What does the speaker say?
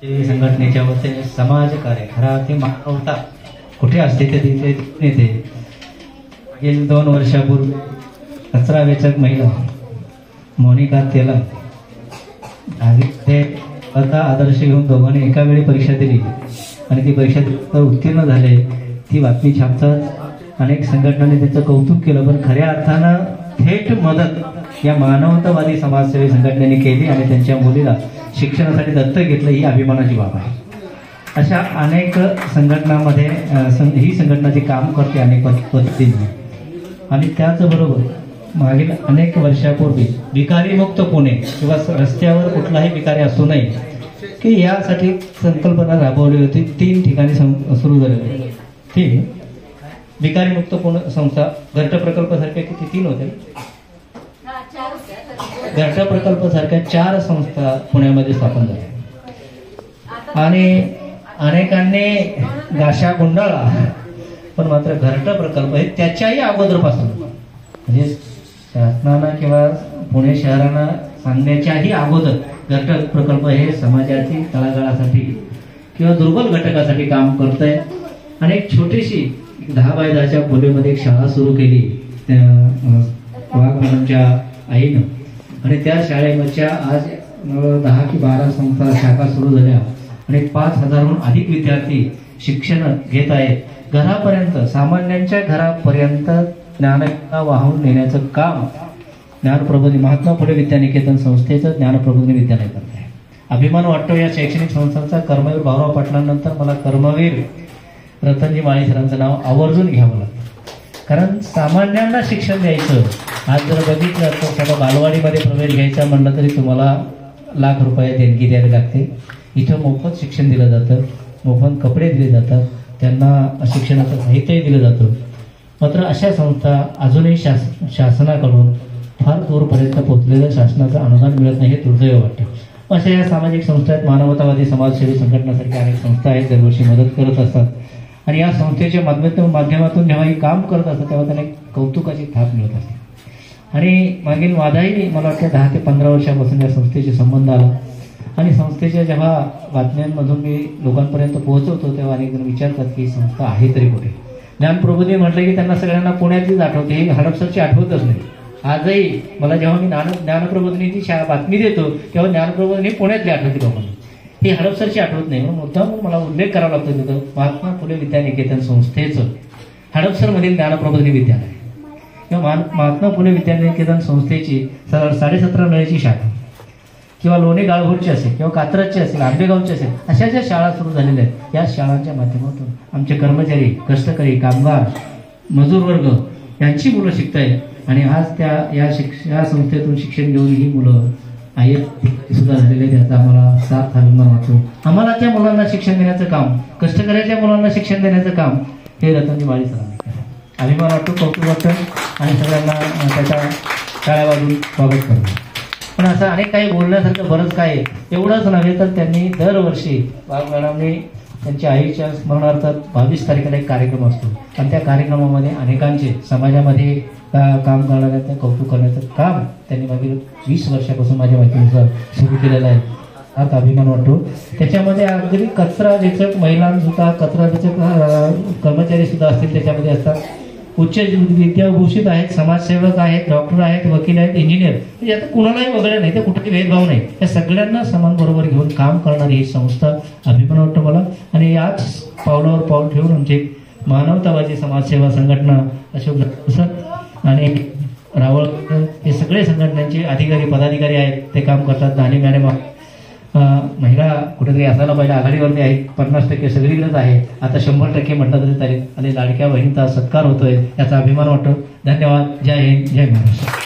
संघटनेच्या वतीने समाजकार्य खरा ते मानवता कुठे असते ते तिथे नेते. मागील 2 वर्षापूर्वी कचरा वेचक महिला मोनिका तेलंग आता आदर्श घेऊन दोघांनी एका वेळी परीक्षा दिली आणि ती परीक्षा उत्तीर्ण झाले. ती बातमी छापतात. अनेक संघटनांनी त्याचं कौतुक केलं, पण खऱ्या अर्थानं थेट मदत या मानवतावादी समाजसेवी संघटनेने केली आणि त्यांच्या मुलीला शिक्षणासाठी दत्तक घेतलं. ही अभिमानाची बाब आहे. अशा अनेक संघटनांमध्ये ही संघटनाचे काम करते अनेक पद्धतीने. आणि त्याचबरोबर मागील अनेक वर्षापूर्वी भिकारी मुक्त पुणे किंवा रस्त्यावर कुठलाही भिकारी असू नये की यासाठी संकल्पना राबवली होती. 3 ठिकाणी सुरू झाली होती. 3 भिकारी मुक्त पुणे संस्था घरट प्रकल्पासारख्या किती 3 होते. घरटा प्रकल्प सारख्या 4 संस्था पुण्यामध्ये स्थापन झाल्या आणि अनेकांनी गाशा गुंडाळा, पण मात्र घरटा प्रकल्प हे त्याच्याही अगोदरपासून म्हणजे शासनानं किंवा पुणे शहरानं सांगण्याच्याही अगोदर घरटा प्रकल्प हे समाजातील तळागाळासाठी किंवा दुर्बल घटकासाठी काम करत आहे. आणि एक छोटीशी 10 बाय 10च्या खोलीमध्ये एक शाळा सुरू केली वाघ मॅडमच्या आईनं. आणि त्या शाळेच्या आज 10 की 12 संस्था शाखा सुरू झाल्या आणि 5000हून अधिक विद्यार्थी शिक्षण घेत आहेत. घरापर्यंत सामान्यांच्या घरापर्यंत ज्ञानाला वाहून नेण्याचं काम ज्ञानप्रबोधिनी महात्मा फुले विद्यानिकेतन संस्थेचं ज्ञानप्रबोधिनी विद्यालय करत आहे. अभिमान वाटतो या शैक्षणिक संस्थांचा. कर्मवीर भाऊराव पाटलांनंतर मला कर्मवीर रतनजी माळी सरांचं नाव आवर्जून घ्यावं लागतं, कारण सामान्यांना शिक्षण द्यायचं. आज जर बघितलं तर सगळं बालवाडीमध्ये प्रवेश घ्यायचा म्हणलं तरी तुम्हाला लाख रुपये देणगी द्यावी लागते. इथं मोफत शिक्षण दिलं जातं, मोफत कपडे दिले जातात, त्यांना शिक्षणाचं साहित्यही दिलं जातं. मात्र अशा संस्था अजूनही शासनाकडून फार दूरपर्यंत पोहोचलेलं शासनाचं अनुदान मिळत नाही, हे दुर्दैव वाटते. अशा या सामाजिक संस्था आहेत. मानवतावादी समाजसेवी संघटनासारख्या अनेक संस्था आहेत, दरवर्षी मदत करत असतात. आणि या संस्थेच्या माध्यमातून जेव्हा ही काम करत असतात तेव्हा त्यांना एक कौतुकाची थाप मिळत असते. आणि मागील माझाही मला वाटतं 10 ते 15 वर्षापासून या संस्थेशी संबंध आला. आणि संस्थेच्या जेव्हा बातम्यांमधून मी लोकांपर्यंत पोहोचवतो तेव्हा अनेक जण विचारतात की ही संस्था आहे तरी कुठे. ज्ञानप्रबोधिनी म्हटलं की त्यांना सगळ्यांना पुण्यातलीच आठवते, ही हडपसरची आठवतच नाही. आजही मला जेव्हा मी ज्ञानप्रबोधिनीची बातमी देतो तेव्हा ज्ञानप्रबोधिनी पुण्यातली आठवते लोकांना, ही हडपसरची आठवत नाही. म्हणून मुद्दाम मला उल्लेख करावा लागतो तिथं महात्मा फुले विद्यानिकेतन संस्थेचं हडपसरमधील ज्ञानप्रबोधिनी विद्यालय किंवा महात्मा फुले विद्यानिकेतन संस्थेची 17.5 नळीची शाखा किंवा लोणी गाळभोरची असेल किंवा कात्रजची असेल, आंबेगावची असेल, अशा ज्या शाळा सुरू झालेल्या आहेत या शाळांच्या माध्यमातून आमचे कर्मचारी, कष्टकरी, कामगार, मजूर वर्ग यांची मुलं शिकत आहेत. आणि आज या संस्थेतून शिक्षण घेऊन ही मुलं IAS सुद्धा झालेले आहेत. त्याचा आम्हाला सार्थ अभिमान वाटतो. आम्हाला त्या मुलांना शिक्षण देण्याचं काम, कष्टकऱ्याच्या मुलांना शिक्षण देण्याचं काम हे रतनजी माळी सरांनी केलं. अभिमान वाटतो, कौतुक वाटतं आणि सगळ्यांना त्याच्या टाळ्या वाजवून स्वागत करतो. पण असं अनेक काही बोलण्यासारखं बरंच काय आहे. एवढंच नव्हे तर त्यांनी दरवर्षी वाघ मॅडमने त्यांच्या आईच्या स्मरणार्थ 22 तारखेला एक कार्यक्रम असतो आणि त्या कार्यक्रमामध्ये अनेकांचे समाजामध्ये काम करण्याचं कौतुक करण्याचं काम त्यांनी मागील 20 वर्षापासून माझ्या माहितीनुसार सुरू केलेलं आहे. फार अभिमान वाटतो. त्याच्यामध्ये अगदी कचरा वेचक महिलांसुद्धा, कचरा वेचक कर्मचारी सुद्धा असतील त्याच्यामध्ये असतात. उच्च विद्याभूषित आहेत, समाजसेवक आहेत, डॉक्टर आहेत, वकील आहेत, इंजिनियर, म्हणजे आता कुणालाही वगळं नाही, तर कुठेही भेदभाव नाही. या सगळ्यांना समान बरोबर घेऊन काम करणारी ही संस्था अभिमान वाटतो मला. आणि याच पावलावर पाऊल ठेवून आमचे मानवतावादी समाजसेवा संघटना अशोक सर आणि रावळ हे सगळे संघटनांचे अधिकारी पदाधिकारी आहेत, ते काम करतात. दाने मॅडम महिला कुठेतरी असायला पाहिजे, आघाडीवरती आहेत, 50% सगळीकडेच आहे. आता 100% म्हटलं तरी चालेल. आणि लाडक्या बहिणीचा सत्कार होतोय, याचा अभिमान वाटतो. धन्यवाद. जय हिंद, जय महाराष्ट्र.